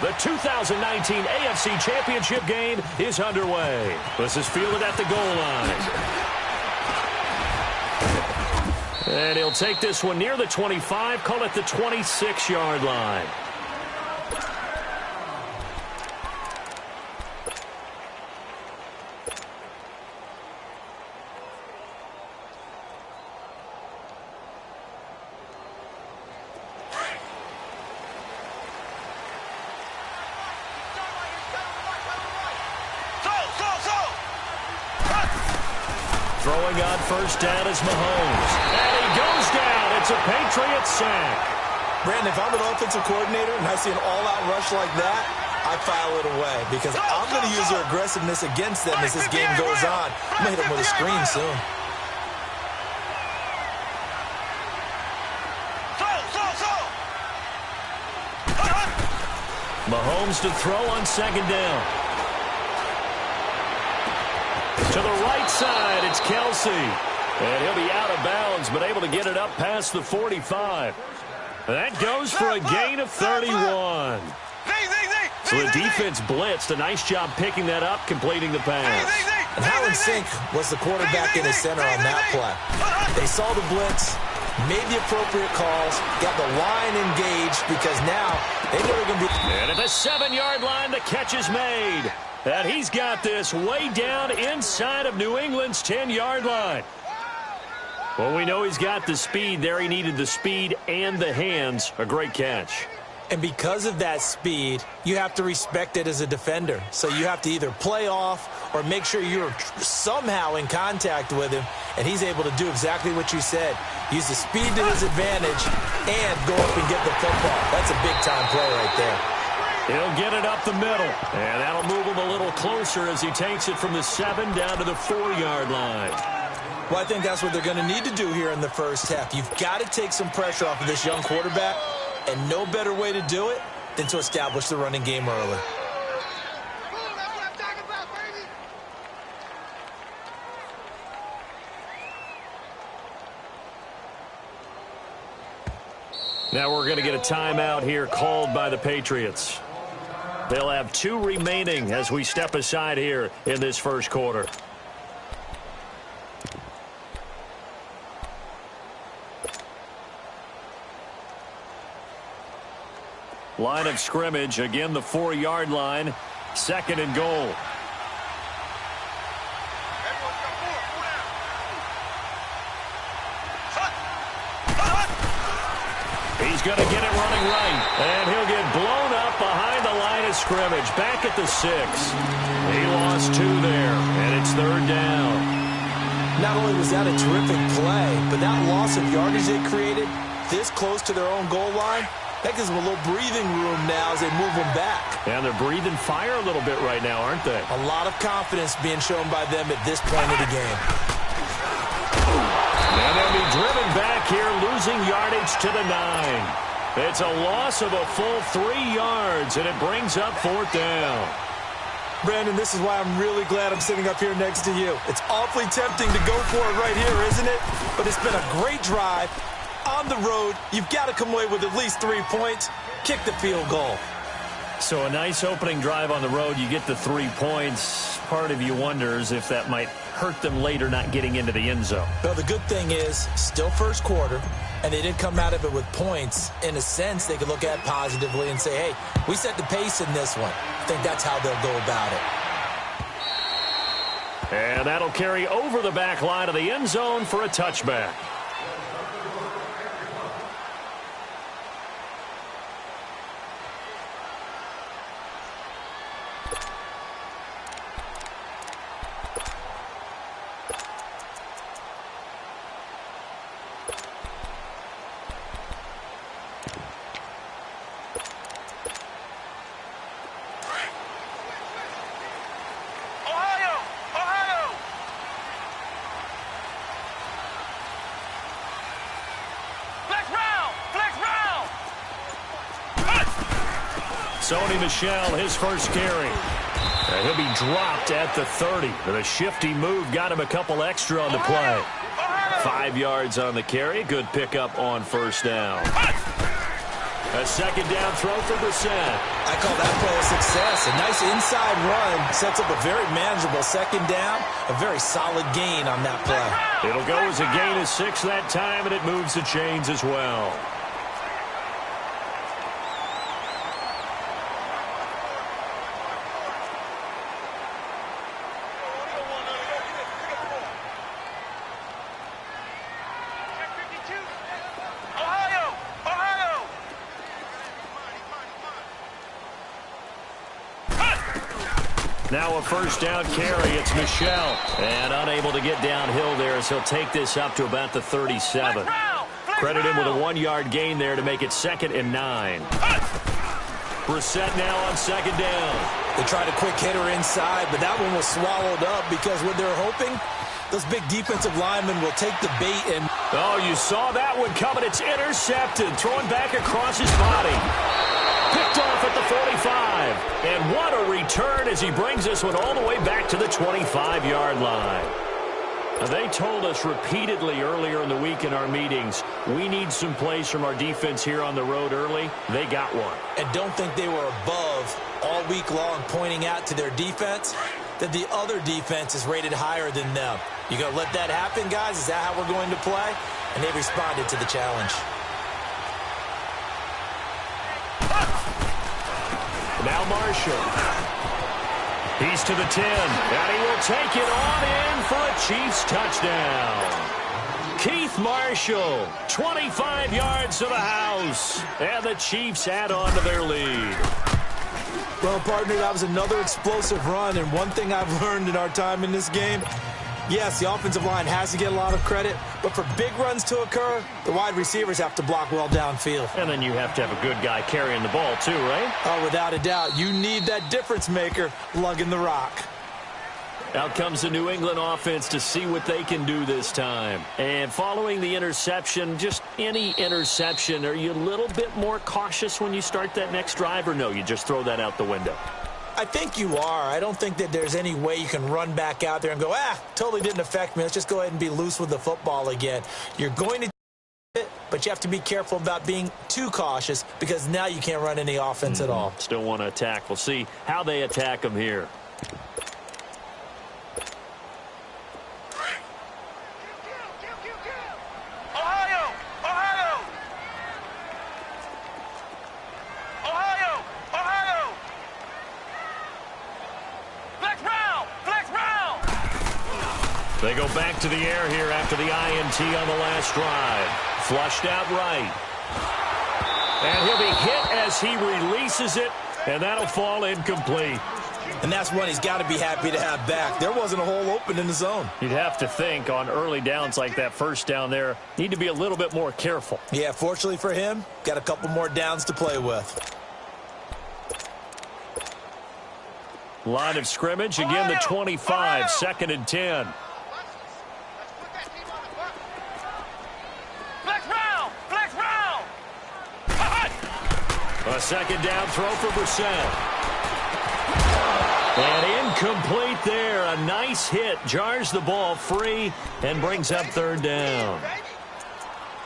The 2019 AFC Championship game is underway. This is fielded at the goal line. And he'll take this one near the 25, call it the 26-yard line. Throwing on first down is Mahomes. And he goes down. It's a Patriots sack. Brandon, if I'm an offensive coordinator and I see an all-out rush like that, I file it away because I'm going to use their aggressiveness against them as this game goes on. I'm going to hit them with a screen soon. Mahomes to throw on second down. To the right side, it's Kelsey. And he'll be out of bounds, but able to get it up past the 45. That goes for a gain of 31. So the defense blitzed. A nice job picking that up, completing the pass. And how in sync was the quarterback in the center on that play? They saw the blitz, made the appropriate calls, got the line engaged because now they know they're going to be... And at the 7-yard line, the catch is made. And he's got this way down inside of New England's 10-yard line. Well, we know he's got the speed there. He needed the speed and the hands. A great catch. And because of that speed, you have to respect it as a defender. So you have to either play off or make sure you're somehow in contact with him. And he's able to do exactly what you said. Use the speed to his advantage and go up and get the football. That's a big-time play right there. He'll get it up the middle. And that'll move him a little closer as he takes it from the 7 down to the 4-yard line. Well, I think that's what they're going to need to do here in the first half. You've got to take some pressure off of this young quarterback. And no better way to do it than to establish the running game early. Now we're going to get a timeout here called by the Patriots. They'll have 2 remaining as we step aside here in this first quarter. Line of scrimmage, again the 4-yard line, 2nd and goal. He's going to get it running right, and he'll get blown up behind the line of scrimmage, back at the 6. He lost 2 there, and it's 3rd down. Not only was that a terrific play, but that loss of yardage they created this close to their own goal line, that gives them a little breathing room now as they move them back. And they're breathing fire a little bit right now, aren't they? A lot of confidence being shown by them at this point of the game. And they'll be driven back here, losing yardage to the 9. It's a loss of a full 3 yards, and it brings up 4th down. Brandon, this is why I'm really glad I'm sitting up here next to you. It's awfully tempting to go for it right here, isn't it? But it's been a great drive. On the road, you've got to come away with at least 3 points. Kick the field goal. So a nice opening drive on the road. You get the 3 points. Part of you wonders if that might hurt them later not getting into the end zone. Well, the good thing is, still first quarter, and they didn't come out of it with points. In a sense, they could look at it positively and say, hey, we set the pace in this one. I think that's how they'll go about it. And that'll carry over the back line of the end zone for a touchback. Sony Michel, his first carry. And he'll be dropped at the 30. The shifty move got him a couple extra on the play. 5 yards on the carry. Good pickup on first down. A second down throw for Brissett. I call that play a success. A nice inside run sets up a very manageable second down. A very solid gain on that play. It'll go as a gain of 6 that time, and it moves the chains as well. Now a first down carry. It's Michel. And unable to get downhill there as he'll take this up to about the 37. Credit him with a 1-yard gain there to make it 2nd and 9. Brissett now on second down. They tried a quick hitter inside, but that one was swallowed up because what they're hoping, those big defensive linemen will take the bait and... Oh, you saw that one coming. It's intercepted. Throwing back across his body. Picked off at the 45. And what a return as he brings this one all the way back to the 25-yard line. Now, they told us repeatedly earlier in the week in our meetings, we need some plays from our defense here on the road early. They got one. And don't think they were above all week long pointing out to their defense that the other defense is rated higher than them. You going to let that happen, guys? Is that how we're going to play? And they responded to the challenge. Now Marshall. He's to the 10, and he will take it on in for a Chiefs touchdown. Keith Marshall, 25 yards to the house, and the Chiefs add on to their lead. Well, partner, that was another explosive run, and one thing I've learned in our time in this game, yes, the offensive line has to get a lot of credit, but for big runs to occur, the wide receivers have to block well downfield. And then you have to have a good guy carrying the ball too, right? Oh, without a doubt. You need that difference maker lugging the rock. Out comes the New England offense to see what they can do this time. And following the interception, just any interception, are you a little bit more cautious when you start that next drive, or no, you just throw that out the window? I think you are. I don't think that there's any way you can run back out there and go, totally didn't affect me. Let's just go ahead and be loose with the football again. You're going to do it, but you have to be careful about being too cautious because now you can't run any offense at all. Still want to attack. We'll see how they attack them here. They go back to the air here after the INT on the last drive. Flushed out right. And he'll be hit as he releases it, and that'll fall incomplete. And that's one he's got to be happy to have back. There wasn't a hole open in the zone. You'd have to think on early downs like that first down there, need to be a little bit more careful. Yeah, fortunately for him, got a couple more downs to play with. Line of scrimmage, again the 25, 2nd and 10. A second down throw for Brissett. And incomplete there. A nice hit. Jars the ball free and brings up 3rd down.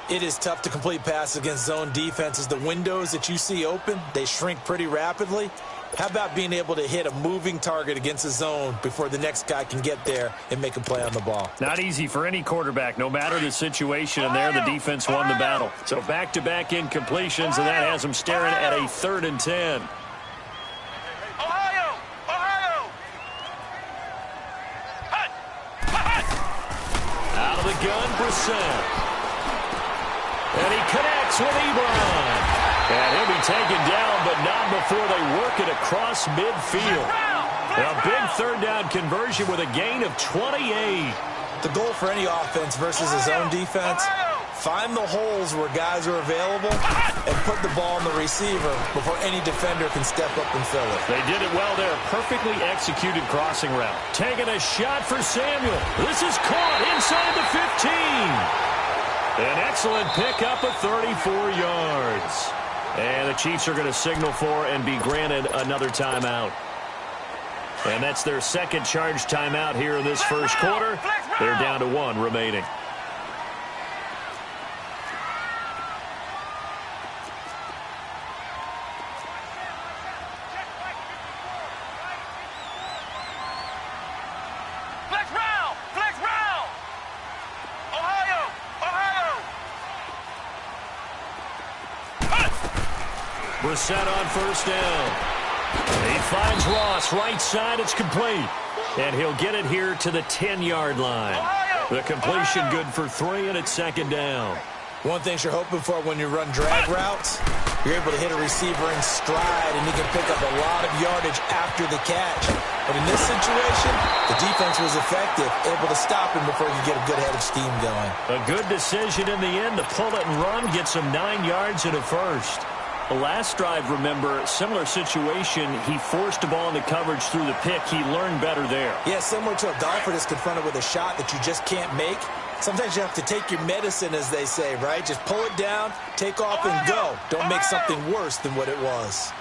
It is tough to complete passes against zone defenses. The windows that you see open, they shrink pretty rapidly. How about being able to hit a moving target against a zone before the next guy can get there and make a play on the ball? Not easy for any quarterback, no matter the situation, and there the defense won the battle. So back-to-back incompletions, and that has them staring at a 3rd and 10. Out of the gun, Brissett. And he connects with Ebron. And he'll be taken down, but not before they work it across midfield. A big 3rd down conversion with a gain of 28. The goal for any offense versus a zone defense, find the holes where guys are available and put the ball on the receiver before any defender can step up and fill it. They did it well there. Perfectly executed crossing route. Taking a shot for Samuel. This is caught inside the 15. An excellent pickup of 34 yards. And the Chiefs are going to signal for and be granted another timeout. And that's their second charge timeout here in this first quarter. They're down to 1 remaining. Brissett on first down. He finds Ross right side. It's complete. And he'll get it here to the 10-yard line. The completion good for 3, and it's second down. One thing you're hoping for when you run drag routes, you're able to hit a receiver in stride, and he can pick up a lot of yardage after the catch. But in this situation, the defense was effective, able to stop him before he could get a good head of steam going. A good decision in the end to pull it and run, get some 9 yards and a first. The last drive, remember, similar situation. He forced the ball into coverage through the pick. He learned better there. Yeah, similar to a golfer that's confronted with a shot that you just can't make. Sometimes you have to take your medicine, as they say, right? Just pull it down, take off, and go. Don't make something worse than what it was.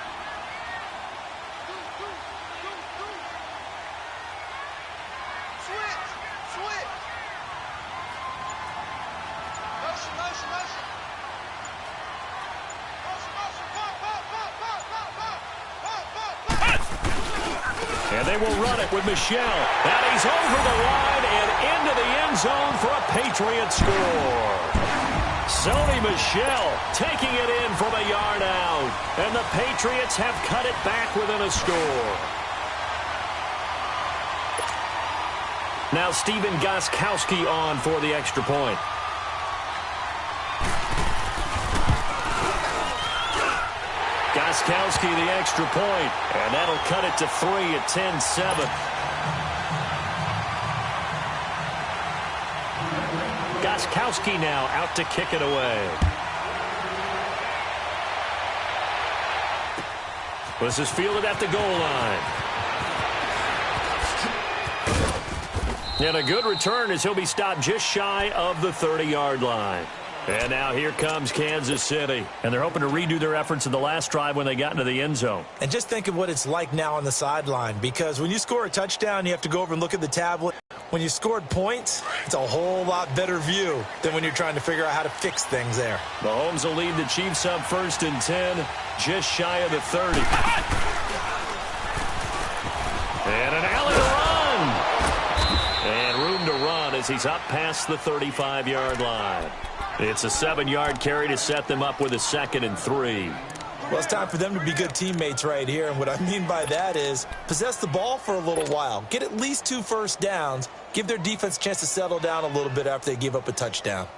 And they will run it with Michel. And he's over the line and into the end zone for a Patriot score. Sony Michel taking it in from a yard out. And the Patriots have cut it back within a score. Now Stephen Gostkowski on for the extra point. Gostkowski the extra point, and that'll cut it to 3 at 10-7. Gostkowski now out to kick it away. This is fielded at the goal line. And a good return as he'll be stopped just shy of the 30-yard line. And now here comes Kansas City. And they're hoping to redo their efforts in the last drive when they got into the end zone. And just think of what it's like now on the sideline. Because when you score a touchdown, you have to go over and look at the tablet. When you scored points, it's a whole lot better view than when you're trying to figure out how to fix things there. Mahomes will lead the Chiefs up 1st and 10, just shy of the 30. And an alley to run. And room to run as he's up past the 35-yard line. It's a 7-yard carry to set them up with a 2nd and 3. Well, it's time for them to be good teammates right here. And what I mean by that is possess the ball for a little while. Get at least 2 first downs. Give their defense a chance to settle down a little bit after they give up a touchdown.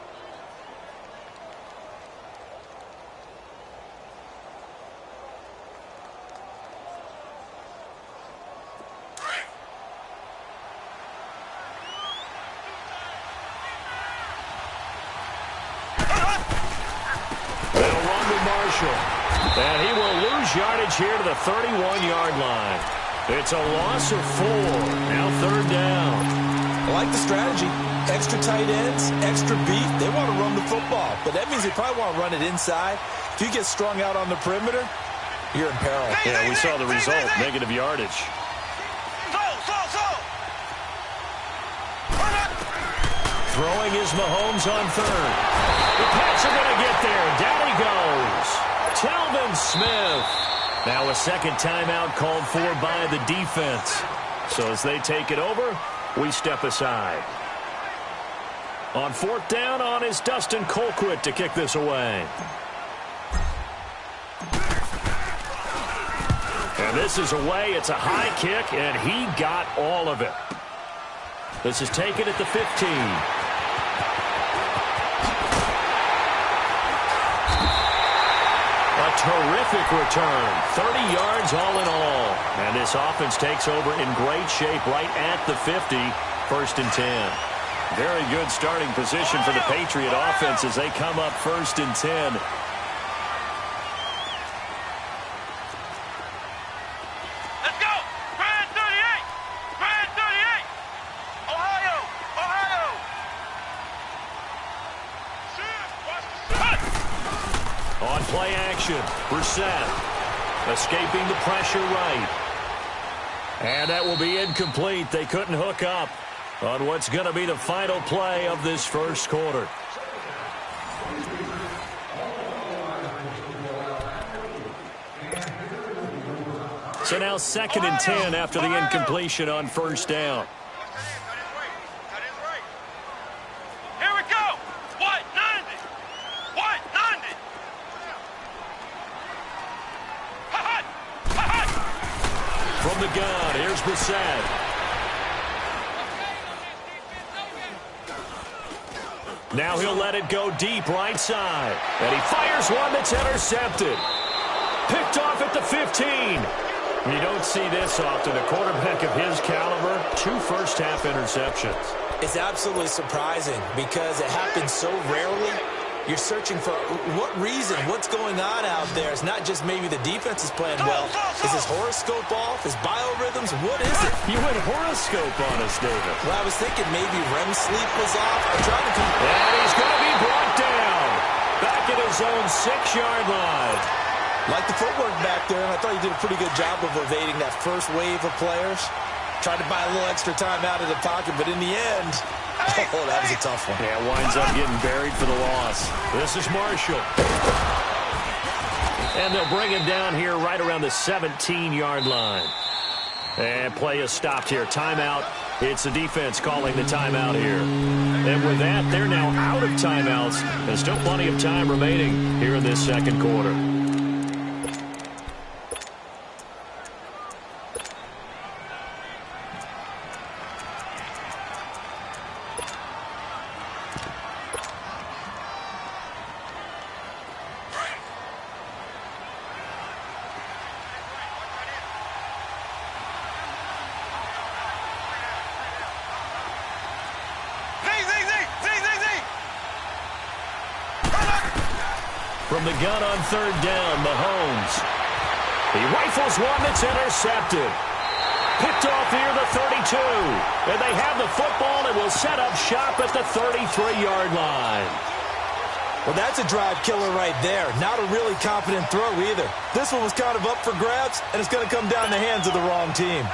And he will lose yardage here to the 31-yard line. It's a loss of 4. Now 3rd down. I like the strategy. Extra tight ends, extra beef. They want to run the football, but that means they probably want to run it inside. If you get strung out on the perimeter, you're in peril. Yeah, we saw the result, negative yardage. Throwing is Mahomes on 3rd. The Pats are going to get there. Down he goes. Telvin Smith. Now a second timeout called for by the defense. So as they take it over, we step aside. On 4th down on is Dustin Colquitt to kick this away. And this is away. It's a high kick, and he got all of it. This is taken at the 15. Terrific return. 30 yards all in all. And this offense takes over in great shape right at the 50. 1st and 10. Very good starting position for the Patriot offense as they come up 1st and 10. Let's go! Brand 38! Brand 38! Ohio! Ohio! On play action, Brissett escaping the pressure right. And that will be incomplete. They couldn't hook up on what's going to be the final play of this first quarter. So now 2nd and 10 after the incompletion on 1st down. From the gun, here's Brissett. Now he'll let it go deep right side. And he fires one that's intercepted. Picked off at the 15. You don't see this often. A quarterback of his caliber, 2 first-half interceptions. It's absolutely surprising because it happens so rarely. You're searching for what reason, what's going on out there. It's not just maybe the defense is playing well. Is his horoscope off? His biorhythms? What is it? You went horoscope on us, David. Well, I was thinking maybe REM sleep was off. I'm trying to come. And he's going to be brought down. Back at his own 6-yard line. Like the footwork back there, and I thought he did a pretty good job of evading that first wave of players. Tried to buy a little extra time out of the pocket, but in the end, oh, that was a tough one. Yeah, winds up getting buried for the loss. This is Marshall. And they'll bring him down here right around the 17-yard line. And play is stopped here. Timeout. It's the defense calling the timeout here. And with that, they're now out of timeouts. There's still plenty of time remaining here in this second quarter. From the gun on 3rd down, Mahomes. He rifles one that's intercepted. Picked off near the 32. And they have the football and will set up shop at the 33-yard line. Well, that's a drive killer right there. Not a really confident throw either. This one was kind of up for grabs, and it's going to come down the hands of the wrong team.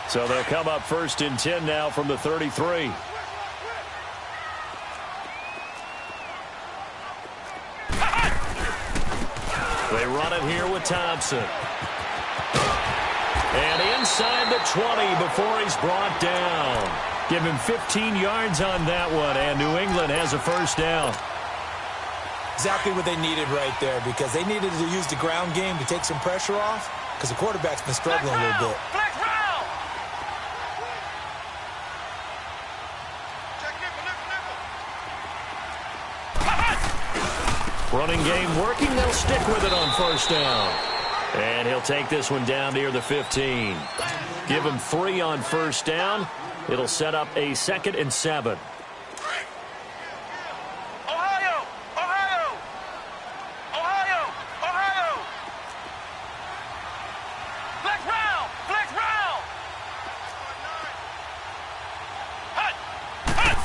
So they'll come up 1st and 10 now from the 33. They run it here with Thompson. And inside the 20 before he's brought down. Give him 15 yards on that one, and New England has a 1st down. Exactly what they needed right there, because they needed to use the ground game to take some pressure off, because the quarterback's been struggling a little bit. Running game working. They'll stick with it on 1st down. And he'll take this one down near the 15. Give him 3 on 1st down. It'll set up a 2nd and 7. Ohio! Ohio! Ohio! Ohio! Flex round! Flex round! Hut! Hut!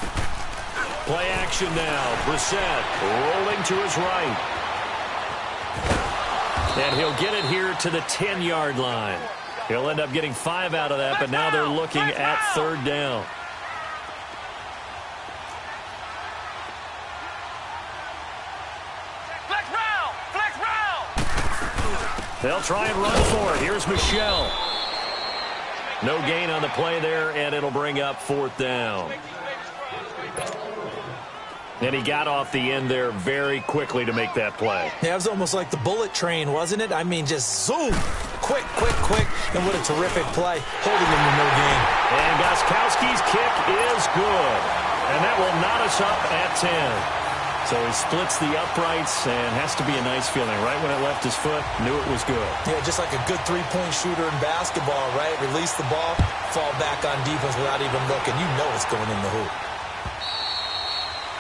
Play action now. Brissett rolling to his right. And he'll get it here to the 10-yard line. He'll end up getting 5 out of that, but now they're looking at 3rd down. Flex round! Flex round! They'll try and run for it. Here's Michel. No gain on the play there, and it'll bring up 4th down. And he got off the end there very quickly to make that play. Yeah, it was almost like the bullet train, wasn't it? I mean, just zoom. Quick, quick, quick. And what a terrific play. Holding him to no gain. And Gostkowski's kick is good. And that will knot us up at 10. So he splits the uprights, and has to be a nice feeling. Right when it left his foot, knew it was good. Yeah, just like a good three-point shooter in basketball, right? Release the ball, fall back on defense without even looking. You know it's going in the hoop.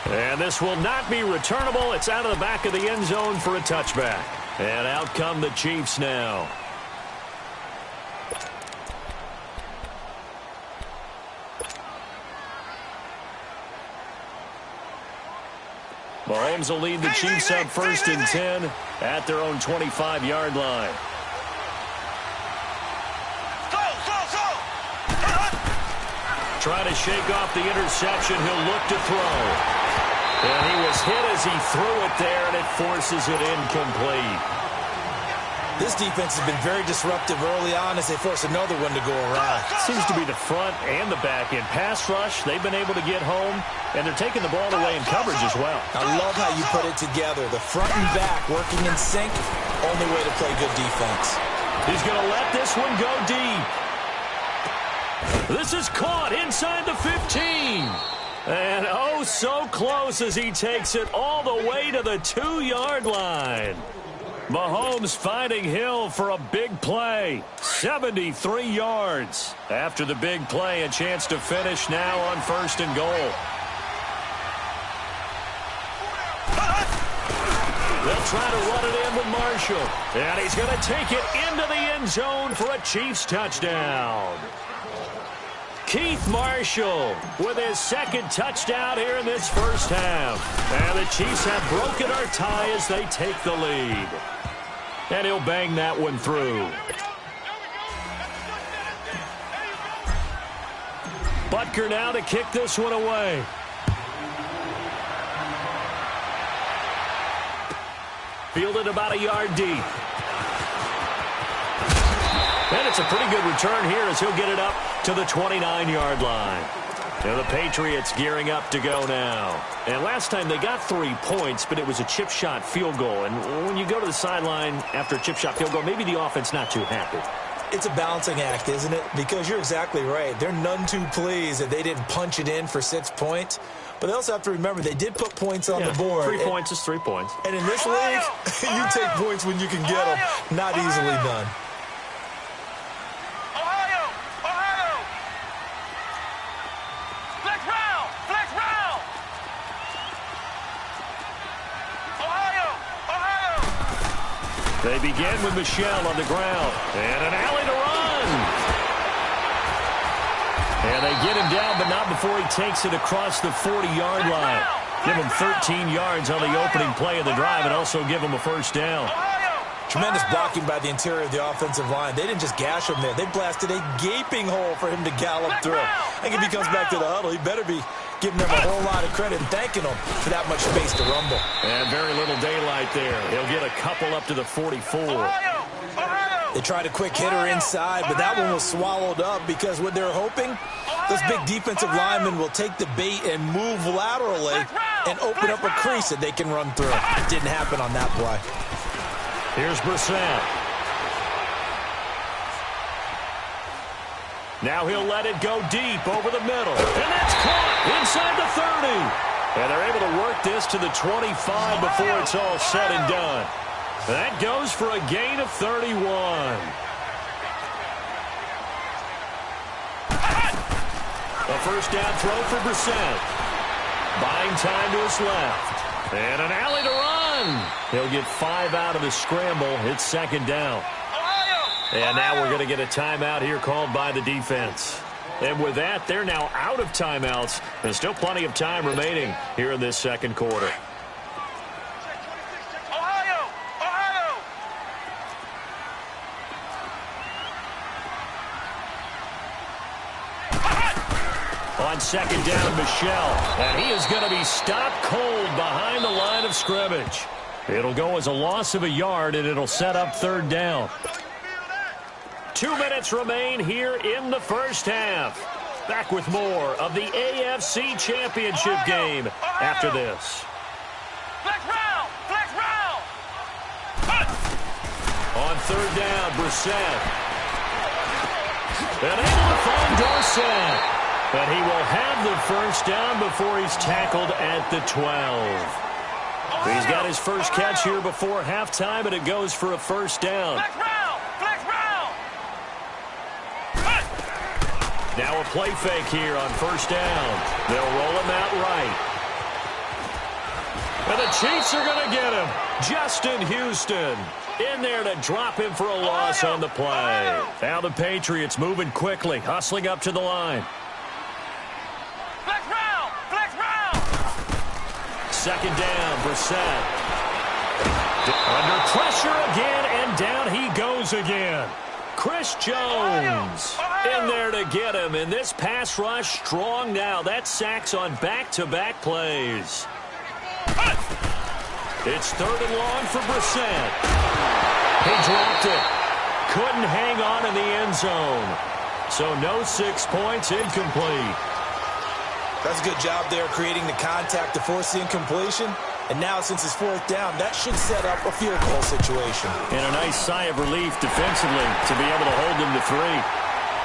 And this will not be returnable. It's out of the back of the end zone for a touchback. And out come the Chiefs now. Mahomes will lead the Chiefs up 1st and 10 at their own 25-yard line. Trying to shake off the interception. He'll look to throw. And he was hit as he threw it there, and it forces it incomplete. This defense has been very disruptive early on as they force another one to go around. Seems to be the front and the back end. Pass rush, they've been able to get home, and they're taking the ball away in coverage as well. I love how you put it together. The front and back working in sync, only way to play good defense. He's going to let this one go deep. This is caught inside the 15. And oh, so close as he takes it all the way to the 2-yard line. Mahomes finding Hill for a big play. 73 yards. After the big play, a chance to finish now on 1st and goal. They'll try to run it in with Marshall. And he's going to take it into the end zone for a Chiefs touchdown. Keith Marshall with his 2nd touchdown here in this first half. And the Chiefs have broken our tie as they take the lead. And he'll bang that one through. Butker now to kick this one away. Fielded about a yard deep. And it's a pretty good return here as he'll get it up to the 29-yard line. Now the Patriots gearing up to go now. And last time they got 3 points, but it was a chip shot field goal. And when you go to the sideline after a chip shot field goal, maybe the offense not too happy. It's a balancing act, isn't it? Because you're exactly right. They're none too pleased that they didn't punch it in for 6 points. But they also have to remember they did put points on the board. 3 points is 3 points. And in this league, you take points when you can get them. Not easily done. They begin with Michelle on the ground. And an alley to run. And they get him down, but not before he takes it across the 40-yard line. Give him 13 yards on the opening play of the drive and also give him a first down. Tremendous blocking by the interior of the offensive line. They didn't just gash him there. They blasted a gaping hole for him to gallop through. I think if he comes back to the huddle, he better be giving them a whole lot of credit and thanking them for that much space to rumble. And very little daylight there. He'll get a couple up to the 44. They tried a quick hitter inside, but that one was swallowed up because what they're hoping, those big defensive linemen will take the bait and move laterally and open up a crease that they can run through. It didn't happen on that play. Here's Brissett. Now he'll let it go deep over the middle. And that's caught inside the 30. And they're able to work this to the 25 before it's all said and done. That goes for a gain of 31. A first down throw for Brissett. Buying time to his left. And an alley to run. He'll get 5 out of the scramble. It's 2nd down. And now we're going to get a timeout here called by the defense. And with that, they're now out of timeouts. There's still plenty of time remaining here in this 2nd quarter. On 2nd down, Michelle. And he is going to be stopped cold behind the line of scrimmage. It'll go as a loss of a yard, and it'll set up 3rd down. 2 minutes remain here in the first half. Back with more of the AFC Championship game after this. Flex round! Flex round! On 3rd down, Brissett. And able to find Dorsett. But he will have the first down before he's tackled at the 12. He's got his first catch here before halftime, and it goes for a first down. Flex round! Flex round! Now a play fake here on 1st down. They'll roll him out right. And the Chiefs are going to get him. Justin Houston in there to drop him for a loss on the play. Now the Patriots moving quickly, hustling up to the line. Flex round! Flex round! 2nd down, Brissett. Under pressure again, and down he goes again. Chris Jones in there to get him, and this pass rush strong now. That sacks on back-to-back plays. It's 3rd and long for Brissett. He dropped it. Couldn't hang on in the end zone. So no 6 points, incomplete. That's a good job there creating the contact to force the incompletion. And now, since it's 4th down, that should set up a field goal situation. And a nice sigh of relief defensively to be able to hold them to 3.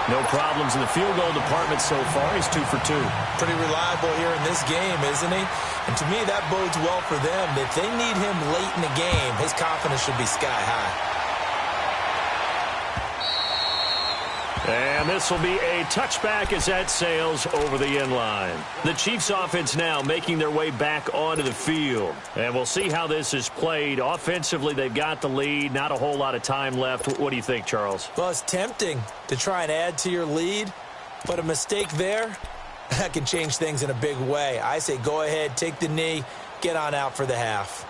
No problems in the field goal department so far. He's 2 for 2. Pretty reliable here in this game, isn't he? And to me, that bodes well for them. If they need him late in the game, his confidence should be sky high. And this will be a touchback as that sails over the end line. The Chiefs offense now making their way back onto the field. And we'll see how this is played. Offensively, they've got the lead. Not a whole lot of time left. What do you think, Charles? Well, it's tempting to try and add to your lead, but a mistake there, that can change things in a big way. I say go ahead, take the knee, get on out for the half.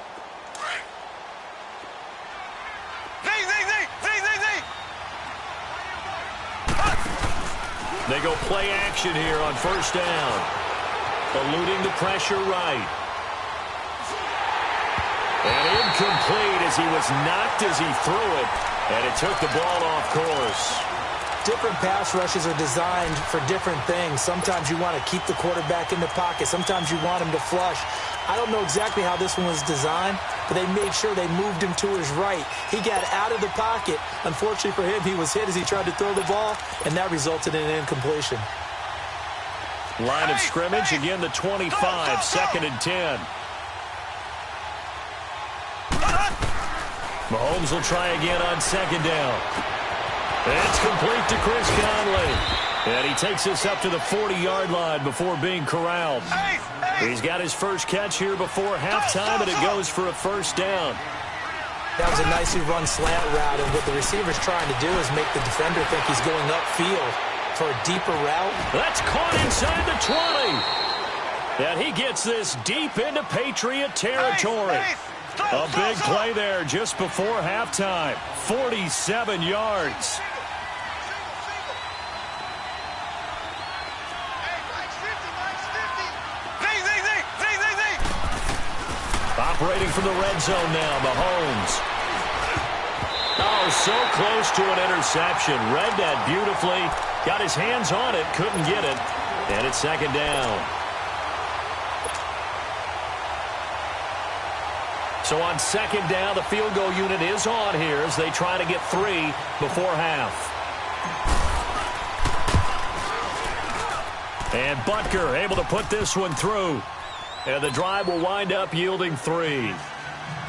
They go play action here on 1st down. Eluding the pressure right. And incomplete as he was knocked as he threw it. And it took the ball off course. Different pass rushes are designed for different things. Sometimes you want to keep the quarterback in the pocket. Sometimes you want him to flush. I don't know exactly how this one was designed, but they made sure they moved him to his right. He got out of the pocket. Unfortunately for him, he was hit as he tried to throw the ball, and that resulted in an incompletion. Line of scrimmage, again the 25, 2nd and 10. Mahomes will try again on 2nd down. It's complete to Chris Conley. And he takes us up to the 40-yard line before being corralled. He's got his first catch here before halftime, and it goes for a 1st down. That was a nicely run slant route, and what the receiver's trying to do is make the defender think he's going upfield for a deeper route. That's caught inside the 20. And he gets this deep into Patriot territory. A big play there just before halftime. 47 yards. Operating from the red zone now, Mahomes. Oh, so close to an interception. Read that beautifully. Got his hands on it, couldn't get it. And it's 2nd down. So on 2nd down, the field goal unit is on here as they try to get 3 before half. And Butker able to put this one through. And the drive will wind up yielding 3.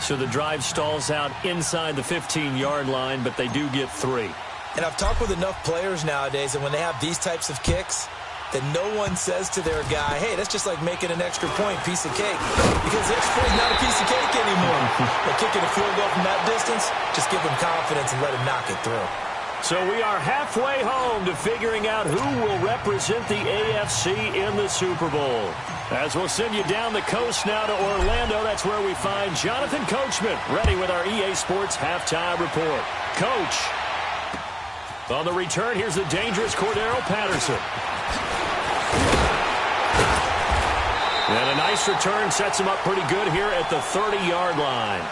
So the drive stalls out inside the 15-yard line, but they do get 3. And I've talked with enough players nowadays, and when they have these types of kicks, that no one says to their guy, hey, that's just like making an extra point, piece of cake. Because the extra point is not a piece of cake anymore. But kicking a field goal from that distance, just give him confidence and let him knock it through. So we are halfway home to figuring out who will represent the AFC in the Super Bowl. As we'll send you down the coast now to Orlando, that's where we find Jonathan Coachman, ready with our EA Sports Halftime Report. Coach, on the return, here's the dangerous Cordero Patterson. And a nice return sets him up pretty good here at the 30-yard line.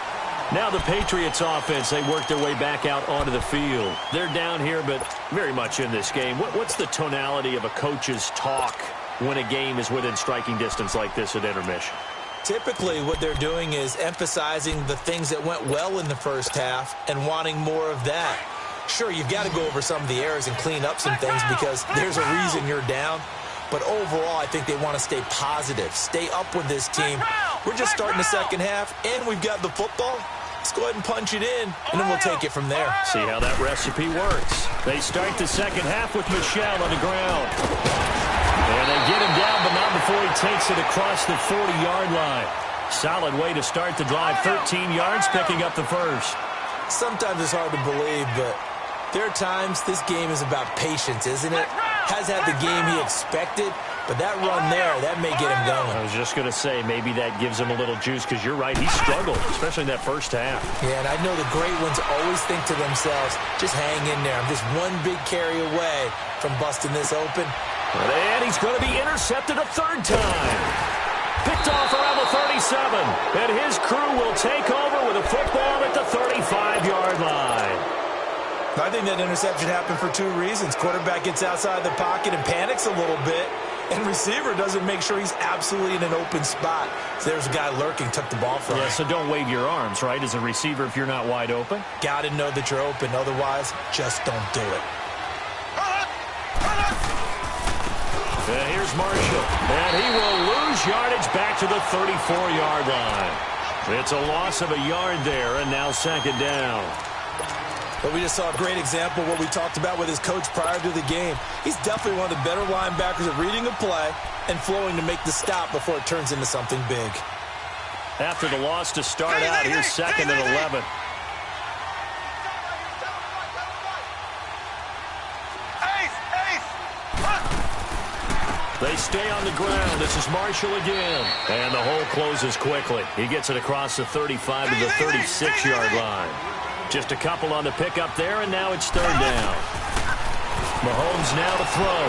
Now the Patriots offense, they work their way back out onto the field. They're down here, but very much in this game. What's the tonality of a coach's talk when a game is within striking distance like this at intermission? Typically, what they're doing is emphasizing the things that went well in the first half and wanting more of that. Sure, you've got to go over some of the errors and clean up some things because there's a reason you're down. But overall, I think they want to stay positive, stay up with this team. We're just starting the second half, and we've got the football. Let's go ahead and punch it in, and then we'll take it from there. See how that recipe works. They start the second half with Michel on the ground. And they get him down, but not before he takes it across the 40-yard line. Solid way to start the drive. 13 yards, picking up the first. Sometimes it's hard to believe, but there are times this game is about patience, isn't it? Has had the game he expected, but that run there, that may get him going. I was just going to say, maybe that gives him a little juice, because you're right, he struggled, especially in that first half. Yeah, and I know the great ones always think to themselves, just hang in there. I'm just one big carry away from busting this open. And he's going to be intercepted a third time. Picked off around the 30, 37, and his crew will take over with a football at the 35-yard line. I think that interception happened for two reasons. Quarterback gets outside the pocket and panics a little bit, and receiver doesn't make sure he's absolutely in an open spot. So there's a guy lurking, took the ball from him. Yeah, so don't wave your arms, right, as a receiver if you're not wide open. Got to know that you're open. Otherwise, just don't do it. Here's Marshall, and he will lose yardage back to the 34-yard line. It's a loss of a yard there, and now second down. But we just saw a great example of what we talked about with his coach prior to the game. He's definitely one of the better linebackers at reading a play and flowing to make the stop before it turns into something big. After the loss to start out, here's second and 11. They stay on the ground. This is Marshall again. And the hole closes quickly. He gets it across the 35 to the 36-yard line. Just a couple on the pickup there, and now it's third down. Mahomes now to throw.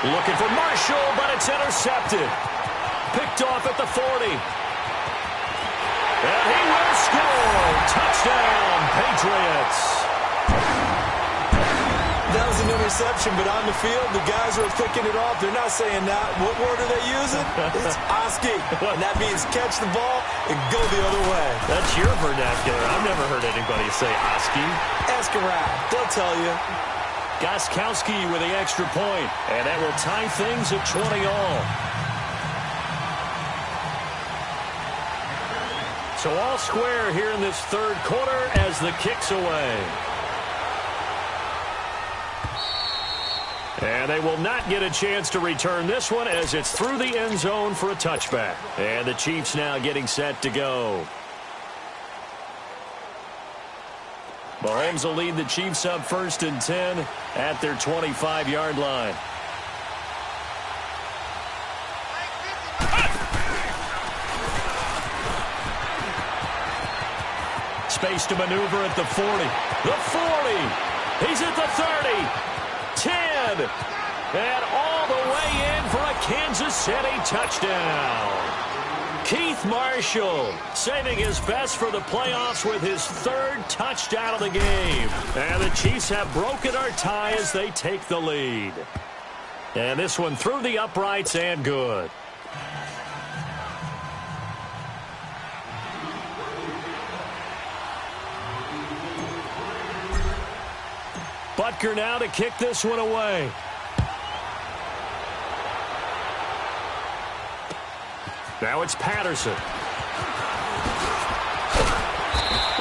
Looking for Marshall, but it's intercepted. Picked off at the 40. And he will score. Touchdown, Patriots. That was an interception, but on the field, the guys who are picking it off, they're not saying that. What word are they using? It's Oski. And that means catch the ball and go the other way. That's your vernacular. I've never heard anybody say Oski. Ask around. They'll tell you. Gostkowski with the extra point, and that will tie things at 20 all. So all square here in this third quarter as the kick's away. And they will not get a chance to return this one as it's through the end zone for a touchback. And the Chiefs now getting set to go. Mahomes will lead the Chiefs up 1st and 10 at their 25-yard line. Space to maneuver at the 40. The 40. He's at the 30. 10, and all the way in for a Kansas City touchdown. Keith Marshall saving his best for the playoffs with his third touchdown of the game. And the Chiefs have broken our tie as they take the lead. And this one through the uprights and good. Butker now to kick this one away. Now it's Patterson.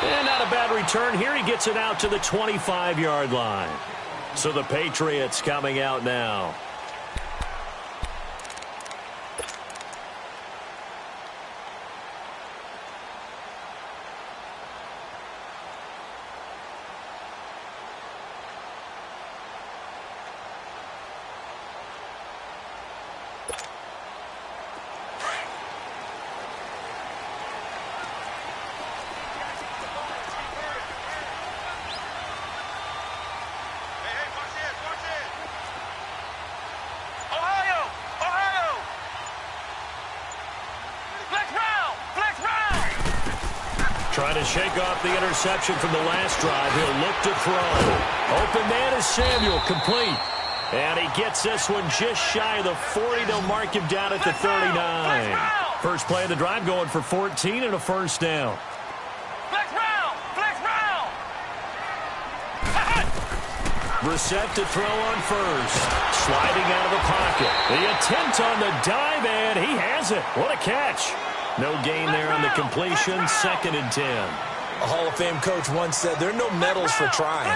And not a bad return here. He gets it out to the 25-yard line. So the Patriots coming out now. Trying to shake off the interception from the last drive. He'll look to throw. Open man is Samuel, complete. And he gets this one just shy of the 40. They'll mark him down at the 39. First play of the drive going for 14 and a first down. Flex round! Flex round! Brissett to throw on first. Sliding out of the pocket. The attempt on the dive, and he has it. What a catch. No gain there on the completion. 2nd and 10. A Hall of Fame coach once said there are no medals for trying.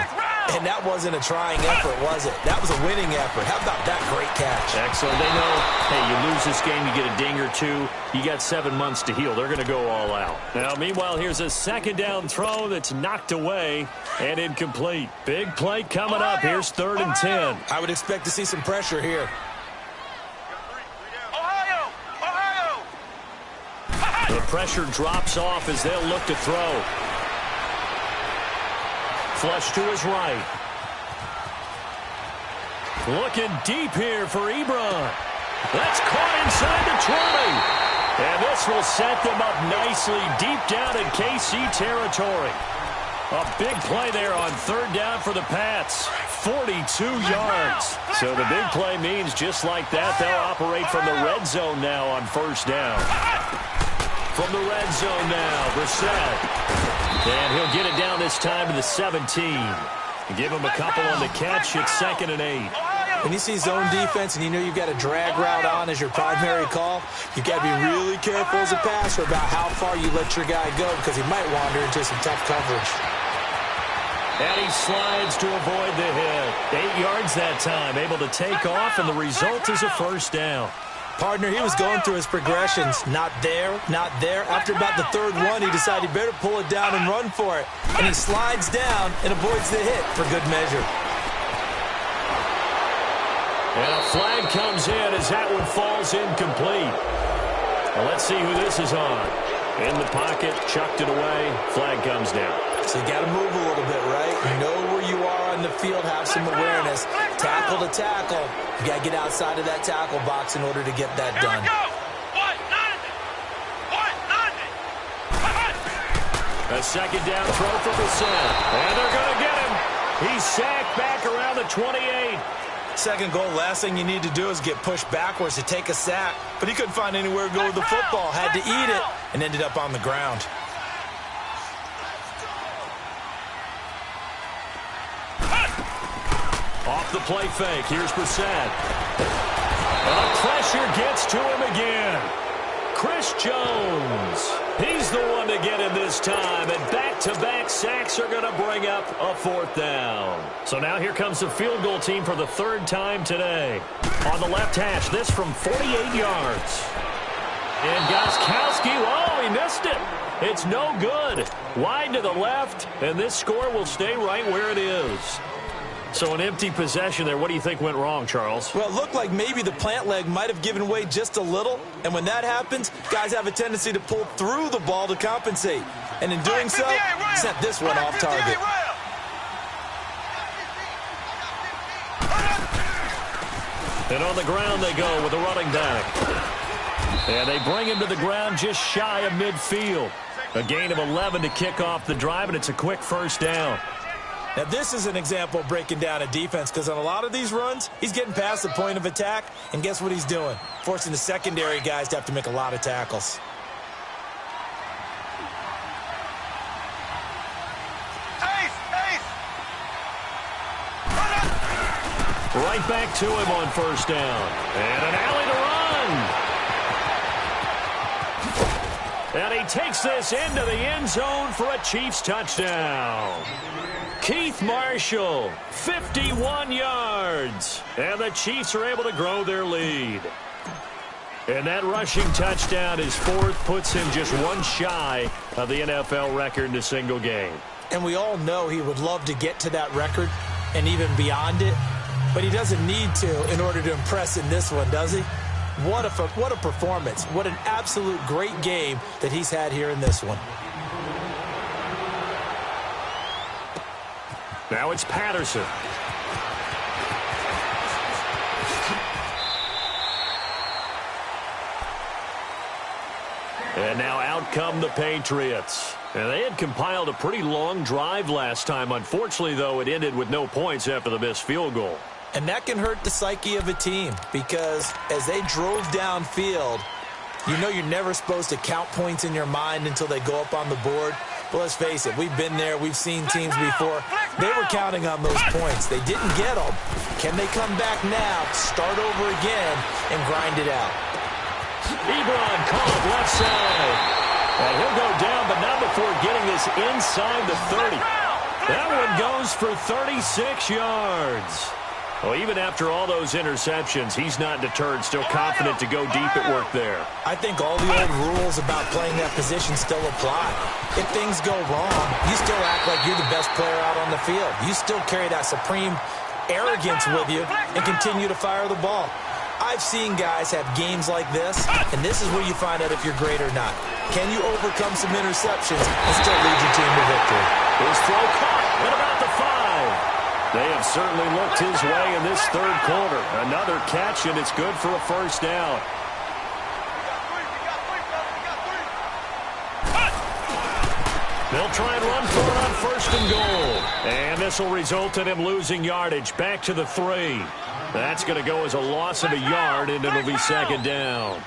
And that wasn't a trying effort, was it? That was a winning effort. How about that great catch? Excellent. They know, hey, you lose this game, you get a ding or two. You got 7 months to heal. They're going to go all out. Now, meanwhile, here's a second down throw that's knocked away and incomplete. Big play coming up. Here's 3rd and 10. I would expect to see some pressure here. The pressure drops off as they'll look to throw. Flush to his right. Looking deep here for Ebron. That's caught inside the 20. And this this will set them up nicely deep down in KC territory. A big play there on third down for the Pats. 42 yards. So the big play means just like that, they'll operate from the red zone now on first down. From the red zone now, Brissett. And he'll get it down this time to the 17. Give him a couple on the catch. It's 2nd and 8. When you see zone defense and you know you've got a drag route on as your primary call, you've got to be really careful as a passer about how far you let your guy go because he might wander into some tough coverage. And he slides to avoid the hit. 8 yards that time, able to take off, and the result is a first down. Partner, he was going through his progressions. Not there, not there. After about the third one, he decided he better pull it down and run for it. And he slides down and avoids the hit for good measure. And a flag comes in as that one falls incomplete. Well, let's see who this is on. In the pocket, chucked it away. Flag comes down. So you got to move a little bit, right? You know where you are on the field, have some awareness. Tackle to tackle. You got to get outside of that tackle box in order to get that done. A second down throw for Brissett. And they're going to get him. He's sacked back around the 28. Second goal, last thing you need to do is get pushed backwards to take a sack. But he couldn't find anywhere to go with the football. Had to eat it and ended up on the ground. Off the play fake. Here's Brissett. And the pressure gets to him again. Chris Jones. He's the one to get him this time. And back-to-back sacks are going to bring up a fourth down. So now here comes the field goal team for the third time today. On the left hash, this from 48 yards. And Gostkowski, oh, he missed it. It's no good. Wide to the left, and this score will stay right where it is. So an empty possession there. What do you think went wrong, Charles? Well, it looked like maybe the plant leg might have given way just a little. And when that happens, guys have a tendency to pull through the ball to compensate. And in doing so, sent this one off target. And on the ground they go with the running back. And they bring him to the ground just shy of midfield. A gain of 11 to kick off the drive, and it's a quick first down. Now, this is an example of breaking down a defense because on a lot of these runs, he's getting past the point of attack, and guess what he's doing? Forcing the secondary guys to have to make a lot of tackles. Right back to him on first down. And an alley to run. And he takes this into the end zone for a Chiefs touchdown. Keith Marshall, 51 yards. And the Chiefs are able to grow their lead. And that rushing touchdown, his fourth, puts him just one shy of the NFL record in a single game. And we all know he would love to get to that record and even beyond it. But he doesn't need to in order to impress in this one, does he? What a performance. What an absolute great game that he's had here in this one. Now it's Patterson. And now out come the Patriots. And they had compiled a pretty long drive last time. Unfortunately, though, it ended with no points after the missed field goal. And that can hurt the psyche of a team because as they drove downfield, you know you're never supposed to count points in your mind until they go up on the board. But let's face it, we've been there. We've seen teams before. They were counting on those points. They didn't get them. Can they come back now, start over again, and grind it out? Ebron caught left side. And he'll go down, but not before getting this inside the 30. That one goes for 36 yards. Well, even after all those interceptions, he's not deterred, still confident to go deep at work there. I think all the old rules about playing that position still apply. If things go wrong, you still act like you're the best player out on the field. You still carry that supreme arrogance with you and continue to fire the ball. I've seen guys have games like this, and this is where you find out if you're great or not. Can you overcome some interceptions and still lead your team to victory? His throw caught at about the 5. They have certainly looked his way in this third quarter. Another catch, and it's good for a first down. They'll try and run for it on first and goal. And this will result in him losing yardage back to the 3. That's going to go as a loss of a yard, and it'll be second down.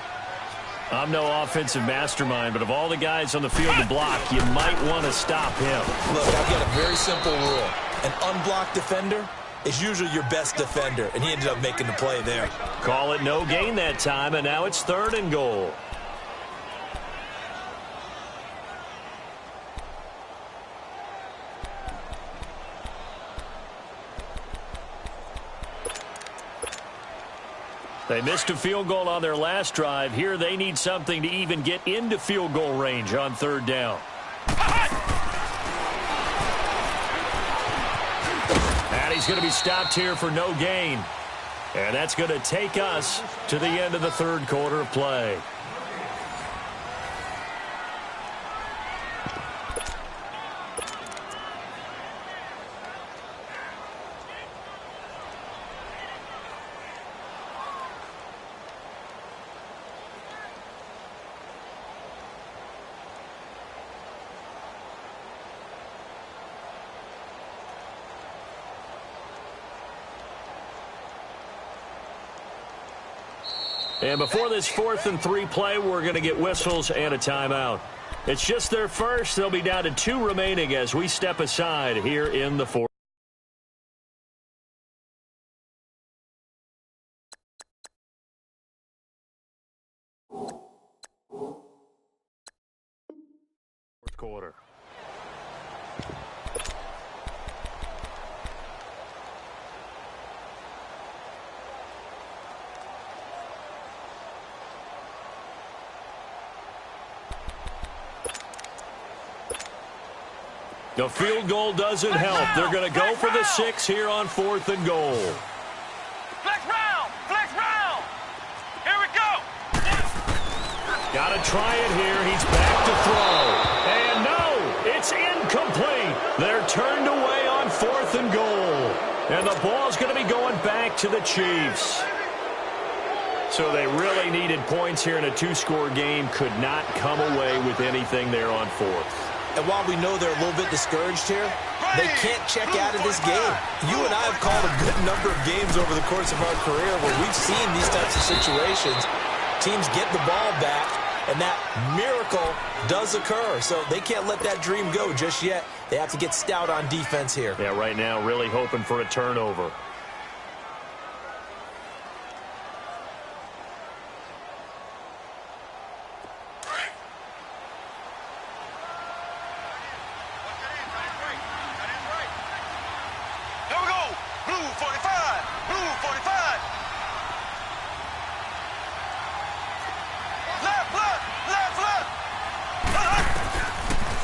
I'm no offensive mastermind, but of all the guys on the field to block, you might want to stop him. Look, I've got a very simple rule. An unblocked defender is usually your best defender, and he ended up making the play there. Call it no gain that time, and now it's third and goal. They missed a field goal on their last drive. Here they need something to even get into field goal range on third down. And he's going to be stopped here for no gain. And that's going to take us to the end of the third quarter of play. And before this 4th and 3 play, we're going to get whistles and a timeout. It's just their first. They'll be down to 2 remaining as we step aside here in the 4th. Quarter. The field goal doesn't help. They're going to go for the 6 here on 4th and goal. Flex round! Flex round! Here we go! Got to try it here. He's back to throw. And no, it's incomplete. They're turned away on 4th and goal. And the ball's going to be going back to the Chiefs. So they really needed points here in a 2-score game. Could not come away with anything there on 4th. And while we know they're a little bit discouraged here, they can't check out of this game. You and I have called a good number of games over the course of our career where we've seen these types of situations. Teams get the ball back, and that miracle does occur. So they can't let that dream go just yet. They have to get stout on defense here. Yeah, right now really hoping for a turnover.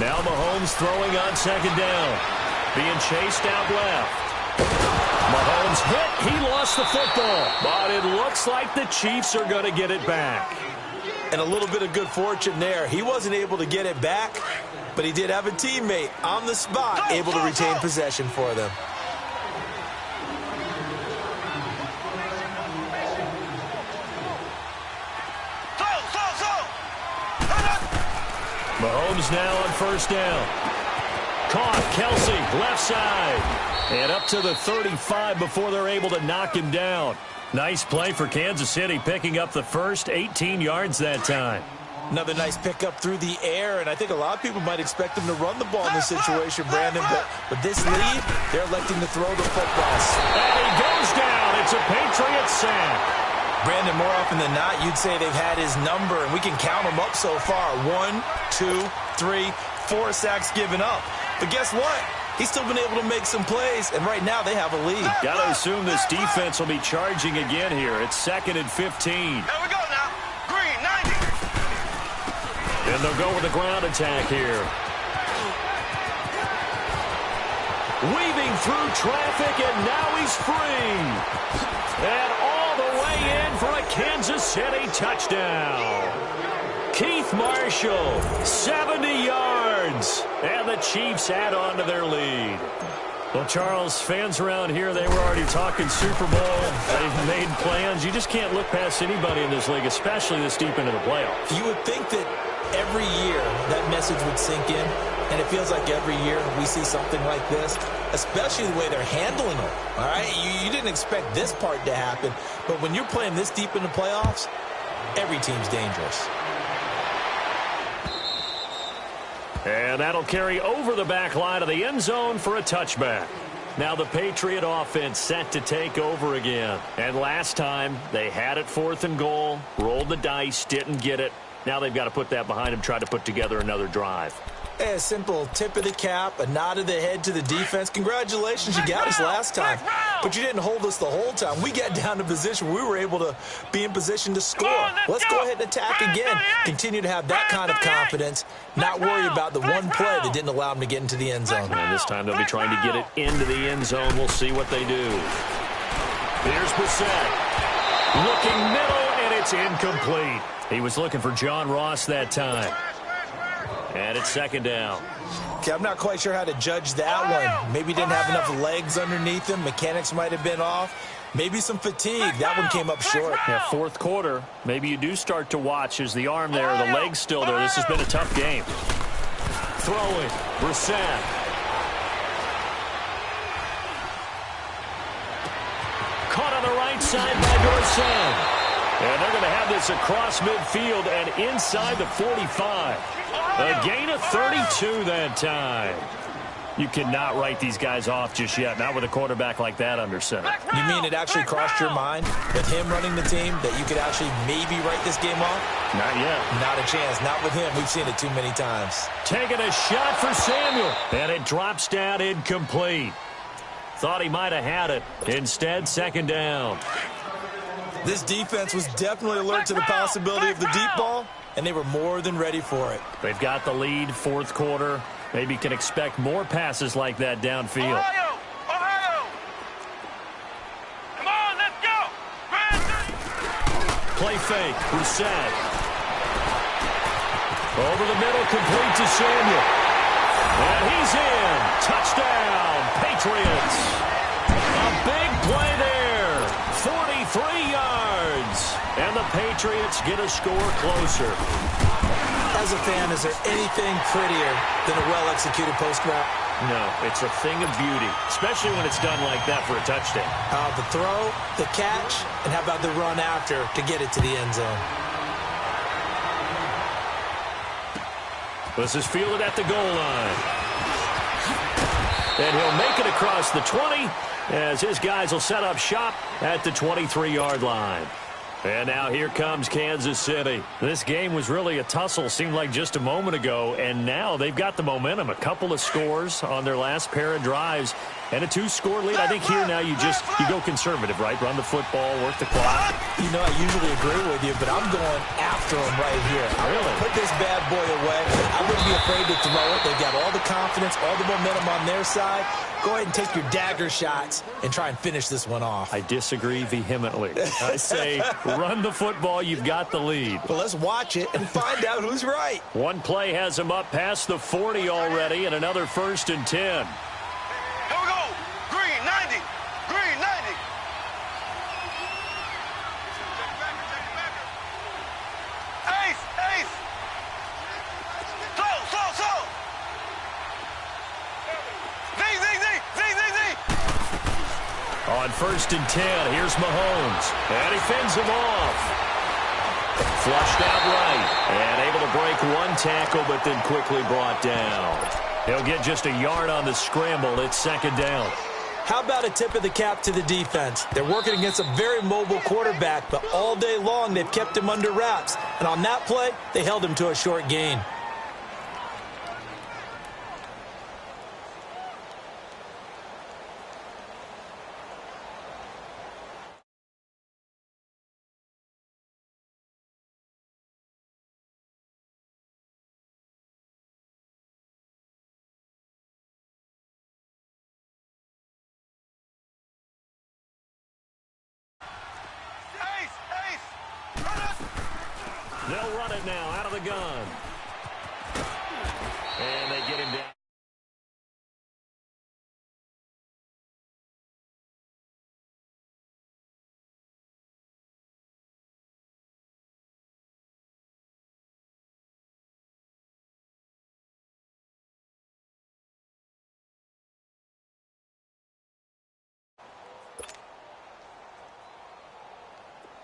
Now Mahomes throwing on second down. Being chased out left. Mahomes hit. He lost the football. But it looks like the Chiefs are going to get it back. And a little bit of good fortune there. He wasn't able to get it back, but he did have a teammate on the spot able to retain possession for them. Mahomes now on first down. Caught. Kelsey, left side. And up to the 35 before they're able to knock him down. Nice play for Kansas City, picking up the first 18 yards that time. Another nice pickup through the air, and I think a lot of people might expect them to run the ball in this situation, Brandon, but with this lead, they're electing to throw the football. And he goes down. It's a Patriot sack. Brandon, more often than not, you'd say they've had his number, and we can count them up so far. 1, 2, 3, 4 sacks given up. But guess what? He's still been able to make some plays, and right now they have a lead. Got to assume this defense will be charging again here. It's 2nd and 15. Here we go now. Green, 90. And they'll go with a ground attack here. Weaving through traffic, and now he's free. And all the way in for a Kansas City touchdown. Keith Marshall, 70 yards. And the Chiefs add on to their lead. Well, Charles, fans around here, they were already talking Super Bowl. They've made plans. You just can't look past anybody in this league, especially this deep into the playoffs. You would think that every year that message would sink in, and it feels like every year we see something like this, especially the way they're handling it. All right, you didn't expect this part to happen, but when you're playing this deep in the playoffs, every team's dangerous. And that'll carry over the back line of the end zone for a touchback. Now the Patriot offense set to take over again. And last time, they had it 4th and goal, rolled the dice, didn't get it. Now they've got to put that behind them, try to put together another drive. A simple tip of the cap, a nod of the head to the defense. Congratulations, you got us last time. But you didn't hold us the whole time. We got down to position where we were able to be in position to score. Let's go ahead and attack again. Continue to have that kind of confidence, not worry about the one play that didn't allow them to get into the end zone. And this time they'll be trying to get it into the end zone. We'll see what they do. Here's Brissett. Looking middle, and it's incomplete. He was looking for John Ross that time. And it's 2nd down. Okay, I'm not quite sure how to judge that one. Maybe didn't have enough legs underneath him. Mechanics might have been off. Maybe some fatigue. That one came up short. Yeah, 4th quarter. Maybe you do start to watch as the arm there, the leg's still there. This has been a tough game. Throwing. Brissett. Caught on the right side by Dorsett. And they're going to have this across midfield and inside the 45. A gain of 32 that time. You cannot write these guys off just yet, not with a quarterback like that under center. You mean it actually crossed your mind with him running the team that you could actually maybe write this game off? Not yet. Not a chance. Not with him. We've seen it too many times. Taking a shot for Samuel. And it drops down incomplete. Thought he might have had it. Instead, 2nd down. This defense was definitely alert to the possibility of the deep ball, and they were more than ready for it. They've got the lead, 4th quarter. Maybe can expect more passes like that downfield. Ohio! Ohio! Come on, let's go! Play fake. Brissett. Over the middle, complete to Samuel. And he's in. Touchdown, Patriots. A big play there. 43 yards. And the Patriots get a score closer. As a fan, is there anything prettier than a well-executed post route? No, it's a thing of beauty, especially when it's done like that for a touchdown. The throw, the catch, and how about the run after to get it to the end zone? This is fielded at the goal line. And he'll make it across the 20 as his guys will set up shop at the 23-yard line. And now here comes Kansas City. This game was really a tussle, seemed like just a moment ago, and now they've got the momentum. A couple of scores on their last pair of drives and a 2-score lead. I think here now you go conservative, right? Run the football, work the clock. You know, I usually agree with you, but I'm going after him right here. I want to put this bad boy away. I wouldn't be afraid to throw it. They've got all the confidence, all the momentum on their side. Go ahead and take your dagger shots and try and finish this one off. I disagree vehemently. I say run the football. You've got the lead. Well, let's watch it and find out who's right. One play has him up past the 40 already, and another 1st and 10. Here we go. Green 90. Green 90. Ace, ace. Slow, slow, slow. Z, Z, Z, Z, Z, Z. On 1st and 10, here's Mahomes. And he fends him off. Flushed out right. And able to break one tackle, but then quickly brought down. He'll get just a yard on the scramble. It's 2nd down. How about a tip of the cap to the defense? They're working against a very mobile quarterback, but all day long they've kept him under wraps. And on that play, they held him to a short gain. They'll run it now out of the gun. And they get him down.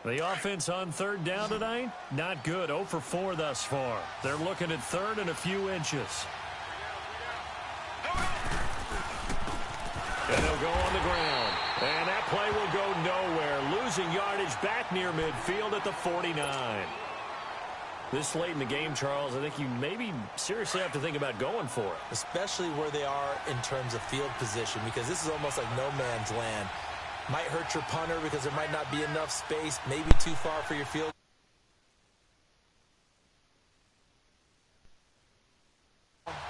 The offense on third down tonight, not good. 0 for 4 thus far. They're looking at third and a few inches. And they'll go on the ground. And that play will go nowhere. Losing yardage back near midfield at the 49. This late in the game, Charles, I think you maybe seriously have to think about going for it. Especially where they are in terms of field position, because this is almost like no man's land. Might hurt your punter because there might not be enough space, maybe too far for your field.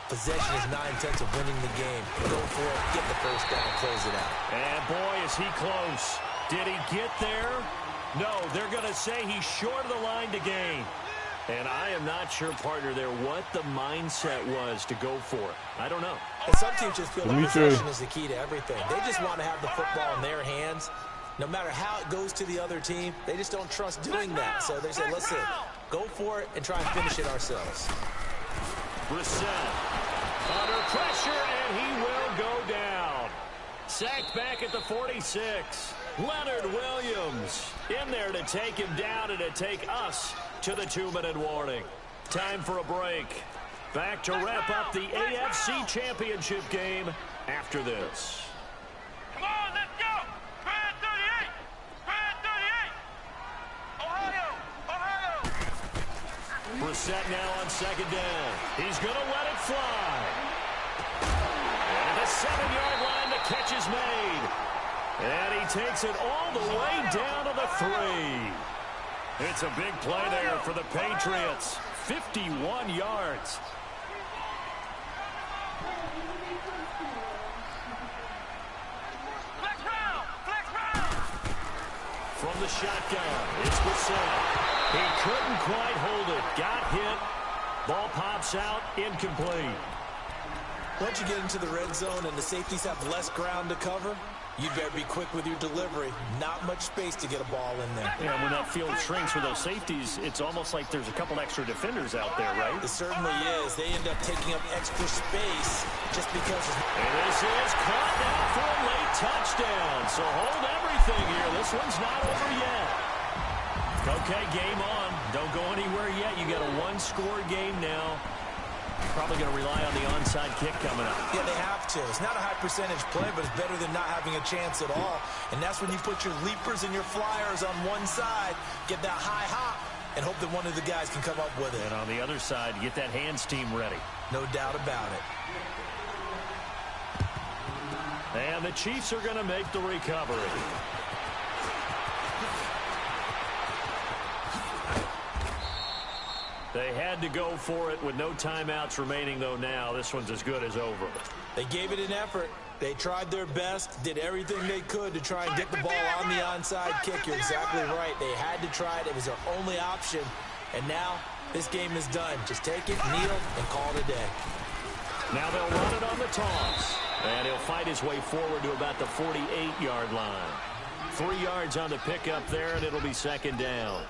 Possession is 9/10 of winning the game. Go for it, get the first down, close it out. And boy, is he close. Did he get there? No, they're going to say he's short of the line to gain. And I am not sure, partner, there what the mindset was to go for it. I don't know. And some teams just feel like possession is the key to everything. They just want to have the football in their hands. No matter how it goes to the other team, they just don't trust doing that. So they say, listen, go for it and try and finish it ourselves. Brissett under pressure, and he will go down. Sacked back at the 46. Leonard Williams in there to take him down and to take us to the 2-minute warning. Time for a break. Back to wrap up the AFC Championship game after this. Come on, let's go! Brand 38! Brand 38! Ohio! Brissett now on second down. He's going to let it fly. And the 7-yard line, the catch is made. And he takes it all the way down to the 3. It's a big play there for the Patriots. 51 yards. Flex round! Flex round! From the shotgun, it's Brissett. He couldn't quite hold it. Got hit. Ball pops out, incomplete. Once you get into the red zone and the safeties have less ground to cover, you better be quick with your delivery. Not much space to get a ball in there. Yeah, when that field shrinks for those safeties, it's almost like there's a couple extra defenders out there, right? It certainly is. They end up taking up extra space just because. And this is caught now for a late touchdown. So hold everything here. This one's not over yet. Okay, game on. Don't go anywhere yet. You got a one-score game now. Probably going to rely on the onside kick coming up. Yeah, they have to. It's not a high percentage play, but it's better than not having a chance at all. And that's when you put your leapers and your flyers on one side, get that high hop, and hope that one of the guys can come up with it. And on the other side, get that hands team ready. No doubt about it. And the Chiefs are going to make the recovery. They had to go for it with no timeouts remaining, though, now. This one's as good as over. They gave it an effort. They tried their best, did everything they could to try and get the ball on the onside kick. You're exactly right. They had to try it. It was their only option. And now this game is done. Just take it, kneel, and call it a day. Now they'll run it on the toss. And he'll fight his way forward to about the 48-yard line. 3 yards on the pickup there, and it'll be second down.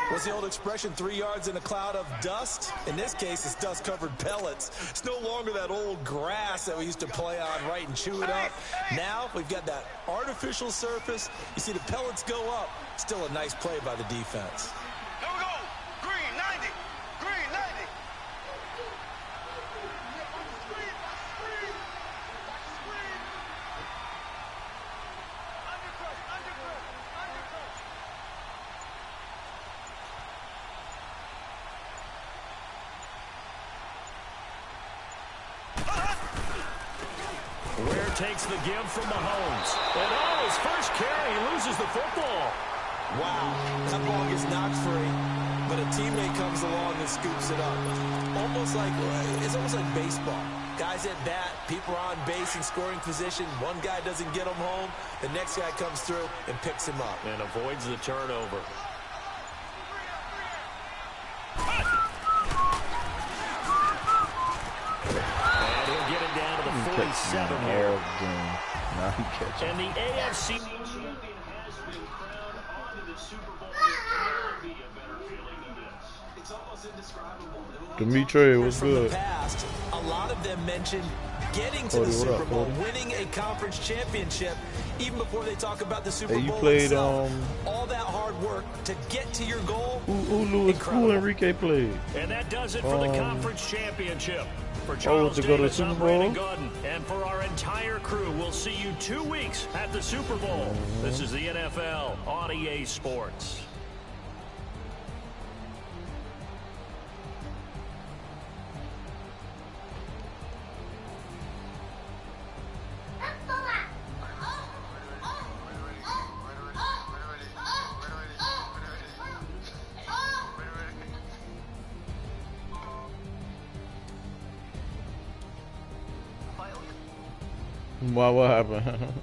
What's the old expression, 3 yards in a cloud of dust? In this case, it's dust-covered pellets. It's no longer that old grass that we used to play on, right, and chew it up. Now we've got that artificial surface. You see the pellets go up. Still a nice play by the defense. Here we go! Green 90! Green 90! Ware takes the give from Mahomes. And on his first carry, he loses the football. Wow, that ball gets knocked free, but a teammate comes along and scoops it up. It's almost like baseball. Guys at bat, people are on base in scoring position. One guy doesn't get him home, the next guy comes through and picks him up. And avoids the turnover. And he'll get it down to the 47 here. And the AFC champion has been crowned onto the Super Bowl. There will be a better feeling than this. It's almost Dimitri, what's From the good? past, a lot of them mentioned getting to the Super Bowl, winning a conference championship, even before they talk about the Super Bowl played, itself. All that hard work to get to your goal. Who Enrique played? And that does it for the conference championship. For to Charles go to the Davis, Super I'm Bowl? Brandon Gordon, and for our entire crew, we'll see you 2 weeks at the Super Bowl. This is the NFL on EA Sports. What happened?